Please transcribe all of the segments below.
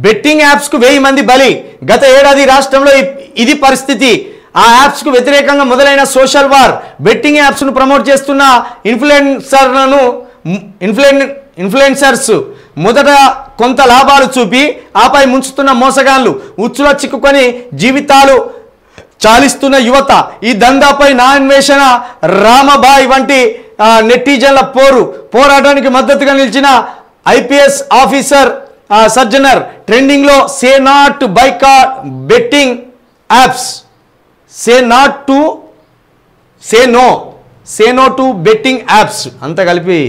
Betting యాప్స్కు 1000 మంది బలి. గత ఏడాది రాష్ట్రంలో ఇది పరిస్థితి. ఆ యాప్స్కు వ్యతిరేకంగా మొదలైన సోషల్ వార్. బెట్టింగ్ యాప్స్ను ప్రమోట్ చేస్తున్న ఇన్ఫ్లుయెన్సర్స్ మొదట కొంత లాభాలు చూపి ఆపై ముంచుతున్న మోసగాళ్లు, ఉచ్చులో చిక్కుకొని జీవితాలు చాలిస్తున్న యువత. ఈ దందాపై నా అన్వేషణ, రామబాయ్ వంటి నెటిజన్ల పోరాటానికి మద్దతుగా నిలిచిన ఐపీఎస్ ఆఫీసర్ సజ్జనర్ ట్రెండింగ్లో say not boycott betting apps, say no to betting apps అంతా కలిపి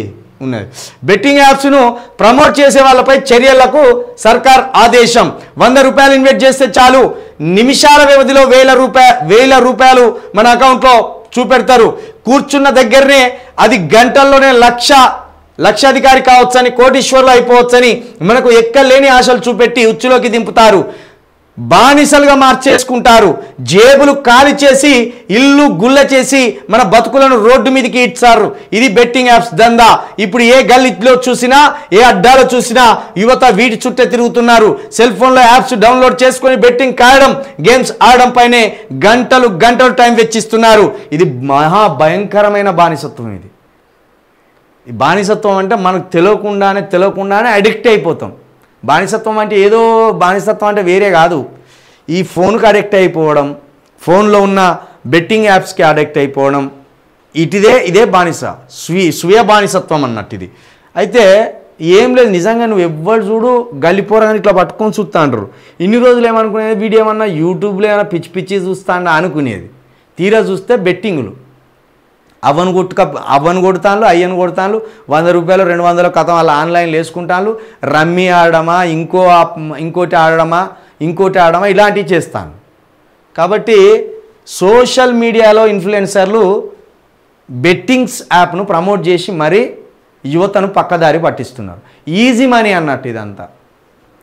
ఉన్నది. బెట్టింగ్ యాప్స్ను ప్రమోట్ చేసే వాళ్ళపై చర్యలకు సర్కార్ ఆదేశం. 100 రూపాయలు ఇన్వెస్ట్ చేస్తే చాలు, నిమిషాల వ్యవధిలో 1000 రూపాయలు మన అకౌంట్లో చూపెడతారు. కూర్చున్న దగ్గరనే అది గంటల్లోనే లక్షాధికారి కావచ్చని, కోటీశ్వర్లు అయిపోవచ్చని మనకు ఎక్కలేని ఆశలు చూపెట్టి ఉచ్చులోకి దింపుతారు. బానిసలుగా మార్చేసుకుంటారు. జేబులు ఖాళీ చేసి ఇల్లు గుల్ల చేసి మన బతుకులను రోడ్డు మీదకి ఇచ్చారు. ఇది బెట్టింగ్ యాప్స్ దందా. ఇప్పుడు ఏ గల్లీలో చూసినా, ఏ అడ్డాలో చూసినా యువత వీటి చుట్టే తిరుగుతున్నారు. సెల్ ఫోన్లో యాప్స్ డౌన్లోడ్ చేసుకొని బెట్టింగ్ కాయడం, గేమ్స్ ఆడడం పైనే గంటలు టైం వెచ్చిస్తున్నారు. ఇది మహా భయంకరమైన బానిసత్వం. ఈ బానిసత్వం అంటే మనకు తెలియకుండానే అడిక్ట్ అయిపోతాం. బానిసత్వం అంటే ఏదో బానిసత్వం అంటే వేరే కాదు. ఈ ఫోన్కి అడిక్ట్ అయిపోవడం, ఫోన్లో ఉన్న బెట్టింగ్ యాప్స్కి అడిక్ట్ అయిపోవడం, ఇదే బానిస, స్వీయ బానిసత్వం అన్నట్టు ఇది. అయితే ఏం లేదు, నిజంగా నువ్వు ఎవ్వరు చూడు గల్లిపోరని ఇట్లా పట్టుకొని చూస్తా అంటారు. ఇన్ని రోజులు ఏమనుకునేది, వీడియో ఏమన్నా యూట్యూబ్లో ఏమైనా పిచ్చి చూస్తా అనుకునేది. తీరా చూస్తే బెట్టింగులు, అవ్వను కొడతాను, అయ్యను కొడతాను, 100 రూపాయలు 200 కథం వాళ్ళ ఆన్లైన్లో వేసుకుంటాను. రమ్మీ ఆడమా, ఇంకోటి ఆడమా ఇలాంటివి చేస్తాను. కాబట్టి సోషల్ మీడియాలో ఇన్ఫ్లుయెన్సర్లు బెట్టింగ్స్ యాప్ను ప్రమోట్ చేసి మరీ యువతను పక్కదారి పట్టిస్తున్నారు. ఈజీ మనీ అన్నట్టు ఇదంతా.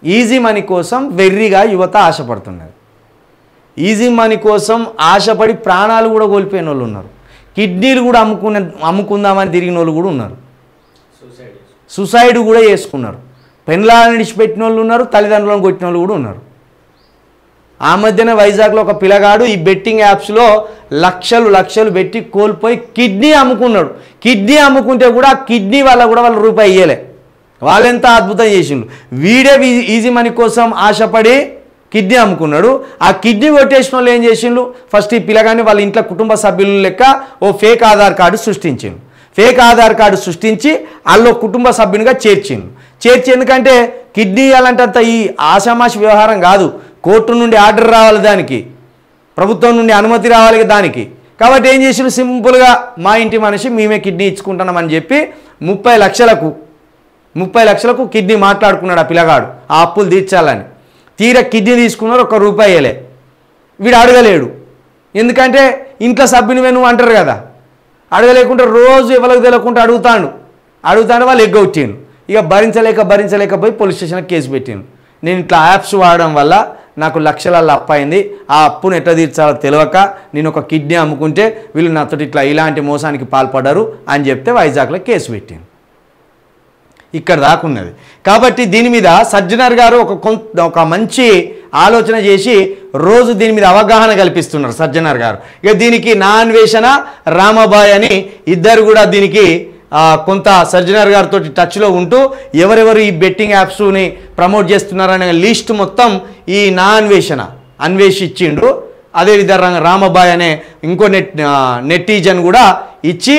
ఈజీ మనీ కోసం వెర్రిగా యువత ఆశపడుతున్నది. ఈజీ మనీ కోసం ఆశపడి ప్రాణాలు కూడా కోల్పోయిన వాళ్ళు ఉన్నారు. కిడ్నీలు కూడా అమ్ముకుందామని తిరిగిన వాళ్ళు కూడా ఉన్నారు. సూసైడ్ కూడా చేసుకున్నారు. పెన్లాలను విడిచిపెట్టిన వాళ్ళు ఉన్నారు, తల్లిదండ్రులను కొట్టిన వాళ్ళు కూడా ఉన్నారు. ఆ మధ్యన వైజాగ్లో ఒక పిల్లగాడు ఈ బెట్టింగ్ యాప్స్లో లక్షలు పెట్టి కోల్పోయి కిడ్నీ అమ్ముకున్నాడు. కిడ్నీ అమ్ముకుంటే కూడా ఆ కిడ్నీ వల్ల కూడా వాళ్ళు రూపాయి ఇయ్యలే. వాళ్ళెంత అద్భుతం చేసిండు. వీడే ఈజీ మనీ కోసం ఆశపడి కిడ్నీ అమ్ముకున్నాడు. ఆ కిడ్నీ కొట్టేసిన వాళ్ళు ఏం చేసిండు, ఫస్ట్ ఈ పిల్లగాని వాళ్ళ ఇంట్లో కుటుంబ సభ్యుల లెక్క ఓ ఫేక్ ఆధార్ కార్డు సృష్టించిండు. ఫేక్ ఆధార్ కార్డు సృష్టించి వాళ్ళు కుటుంబ సభ్యునిగా చేర్చి ఎందుకంటే కిడ్నీ ఇవ్వాలంటే ఈ ఆషామాషి వ్యవహారం కాదు. కోర్టు నుండి ఆర్డర్ రావాలి, దానికి ప్రభుత్వం నుండి అనుమతి రావాలి దానికి. కాబట్టి ఏం చేసిండు, సింపుల్గా మా ఇంటి మనిషి మేమే కిడ్నీ ఇచ్చుకుంటున్నామని చెప్పి 30 లక్షలకు కిడ్నీ మాట్లాడుకున్నాడు ఆ పిల్లగాడు, ఆ అప్పులు తీర్చాలని. తీరా కిడ్నీ తీసుకున్నారు, ₹1 వీడు అడగలేడు. ఎందుకంటే ఇంట్లో సభ్యునివే నువ్వు అంటారు కదా. అడగలేకుండా రోజు ఎవరికి తెలియకుండా అడుగుతాడు. వాళ్ళు ఎగ్గొట్టిండు. ఇక భరించలేకపోయి పోలీస్ స్టేషన్కి కేసు పెట్టిండు. నేను ఇట్లా యాప్స్ వాడడం వల్ల నాకు లక్షల అప్పు అయింది, ఆ అప్పును ఎట్లా తీర్చాలో తెలియక నేను ఒక కిడ్నీ అమ్ముకుంటే వీళ్ళు నాతో ఇలాంటి మోసానికి పాల్పడ్డారు అని చెప్తే వైజాగ్లో కేసు పెట్టిండు. ఇక్కడ దాకున్నది. కాబట్టి దీని మీద సజ్జనర్ గారు ఒక మంచి ఆలోచన చేసి రోజు దీని మీద అవగాహన కల్పిస్తున్నారు సజ్జనర్ గారు. ఇక దీనికి నా అన్వేషణ, రామబాయ్ అని ఇద్దరు కూడా దీనికి కొంత సజ్జనర్ గారితో టచ్లో ఉంటూ ఎవరెవరు ఈ బెట్టింగ్ యాప్స్ని ప్రమోట్ చేస్తున్నారనే లిస్ట్ మొత్తం ఈ నా అన్వేషించిండు. అదేవిధంగా రామబాయ్ అనే ఇంకో నెటిజన్ కూడా ఇచ్చి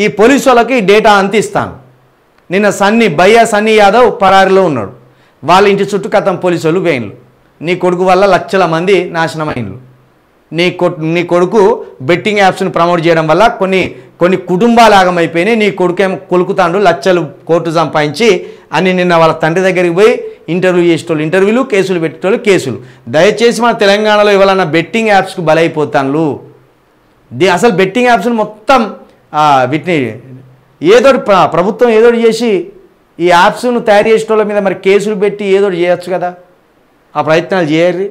ఈ పోలీసు వాళ్ళకి డేటా అందిస్తాను. నిన్న సన్నీ యాదవ్ పరారిలో ఉన్నాడు. వాళ్ళ ఇంటి చుట్టూ కథం పోలీసు వాళ్ళు వేయిండ్లు. నీ కొడుకు వల్ల లక్షల మంది నాశనమైండ్లు. నీ కొడుకు బెట్టింగ్ యాప్స్ని ప్రమోట్ చేయడం వల్ల కొన్ని కుటుంబాలు ఆగమైపోయినాయి. నీ కొడుకేమో కొలుకుతాండు, లక్షలు కోర్టు సంపాదించి అని నిన్న వాళ్ళ తండ్రి దగ్గరికి పోయి ఇంటర్వ్యూ చేసేటోళ్ళు ఇంటర్వ్యూలు, కేసులు పెట్టేటోళ్ళు కేసులు. దయచేసి మన తెలంగాణలో ఇవాళ బెట్టింగ్ యాప్స్కి బలైపోతాను. అసలు బెట్టింగ్ యాప్స్ని మొత్తం వీటిని ఏదోటి ప్రభుత్వం ఏదోటి చేసి ఈ యాప్స్ను తయారు చేసేటోళ్ళ మీద మరి కేసులు పెట్టి ఏదోటి చేయొచ్చు కదా. ఆ ప్రయత్నాలు చేయరు.